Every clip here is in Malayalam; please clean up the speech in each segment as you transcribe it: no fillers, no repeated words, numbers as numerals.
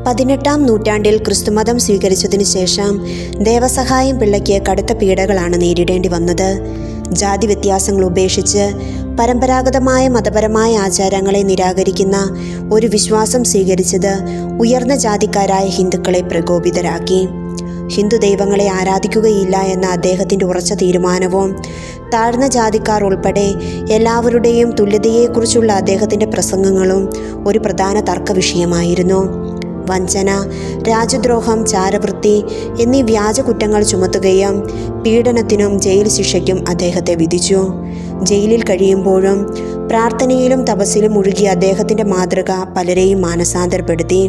18-ാം നൂറ്റാണ്ടിൽ ക്രിസ്തുമതം സ്വീകരിച്ചതിനു ശേഷം ദേവസഹായം പിള്ളയ്ക്ക് കടുത്ത പീഡകളാണ് നേരിടേണ്ടി വന്നത്. ജാതി വ്യത്യാസങ്ങൾ ഉപേക്ഷിച്ച് പരമ്പരാഗതമായ മതപരമായ ആചാരങ്ങളെ നിരാകരിക്കുന്ന ഒരു വിശ്വാസം സ്വീകരിച്ചത് ഉയർന്ന ജാതിക്കാരായ ഹിന്ദുക്കളെ പ്രകോപിതരാക്കി. ഹിന്ദു ദൈവങ്ങളെ ആരാധിക്കുകയില്ല എന്ന അദ്ദേഹത്തിൻ്റെ ഉറച്ച തീരുമാനവും താഴ്ന്ന ജാതിക്കാർ ഉൾപ്പെടെ എല്ലാവരുടെയും തുല്യതയെക്കുറിച്ചുള്ള അദ്ദേഹത്തിൻ്റെ പ്രസംഗങ്ങളും ഒരു പ്രധാന തർക്ക വിഷയമായിരുന്നു. വഞ്ചന, രാജ്യദ്രോഹം, ചാരവൃത്തി എന്നീ വ്യാജ കുറ്റങ്ങൾ ചുമത്തുകയും പീഡനത്തിനും ജയിൽ ശിക്ഷയ്ക്കും അദ്ദേഹത്തെ വിധിച്ചു. ജയിലിൽ കഴിയുമ്പോഴും പ്രാർത്ഥനയിലും തപസ്സിലും മുഴുകിയ അദ്ദേഹത്തിൻ്റെ മാതൃക പലരെയും മാനസാന്തരപ്പെടുത്തി.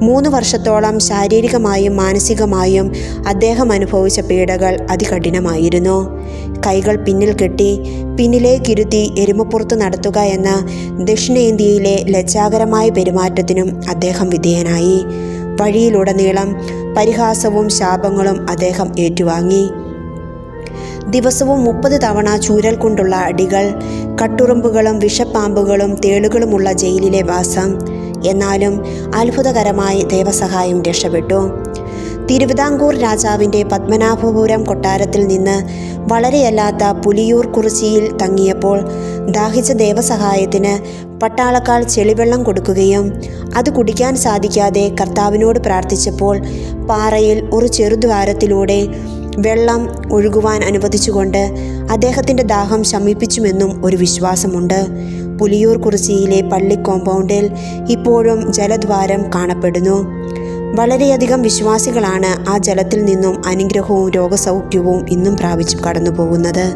3 വർഷത്തോളം ശാരീരികമായും മാനസികമായും അദ്ദേഹം അനുഭവിച്ച പീഡകൾ അതികഠിനമായിരുന്നു. കൈകൾ പിന്നിൽ കെട്ടി പിന്നിലേക്കിരുത്തി എരുമപ്പുറത്ത് നടത്തുക എന്ന ദക്ഷിണേന്ത്യയിലെ ലജ്ജാകരമായ പെരുമാറ്റത്തിനും അദ്ദേഹം വിധേയനായി. വഴിയിലുടനീളം പരിഹാസവും ശാപങ്ങളും അദ്ദേഹം ഏറ്റുവാങ്ങി. ദിവസവും 30 തവണ ചൂരൽ കൊണ്ടുള്ള അടികൾ, കട്ടുറുമ്പുകളും വിഷപ്പാമ്പുകളും തേളുകളുമുള്ള ജയിലിലെ വാസം. എന്നാലും അത്ഭുതകരമായി ദേവസഹായം രക്ഷപ്പെട്ടു. തിരുവിതാംകൂർ രാജാവിൻ്റെ പത്മനാഭപുരം കൊട്ടാരത്തിൽ നിന്ന് വളരെയല്ലാത്ത പുലിയൂർ കുറിച്ചിയിൽ തങ്ങിയപ്പോൾ ദാഹിച്ച ദേവസഹായത്തിന് പട്ടാളക്കാർ ചെളിവെള്ളം കൊടുക്കുകയും അത് കുടിക്കാൻ സാധിക്കാതെ കർത്താവിനോട് പ്രാർത്ഥിച്ചപ്പോൾ പാറയിൽ ഒരു ചെറുദ്വാരത്തിലൂടെ വെള്ളം ഒഴുകുവാൻ അനുവദിച്ചുകൊണ്ട് അദ്ദേഹത്തിൻ്റെ ദാഹം ശമിപ്പിച്ചുമെന്നും ഒരു വിശ്വാസമുണ്ട്. പുലിയൂർ കുറിച്ചിയിലെ പള്ളി കോമ്പൗണ്ടിൽ ഇപ്പോഴും ജലദ്വാരം കാണപ്പെടുന്നു. വളരെയധികം വിശ്വാസികളാണ് ആ ജലത്തിൽ നിന്നും അനുഗ്രഹവും രോഗസൗഖ്യവും ഇന്നും പ്രാപിച്ചു കടന്നു പോകുന്നത്.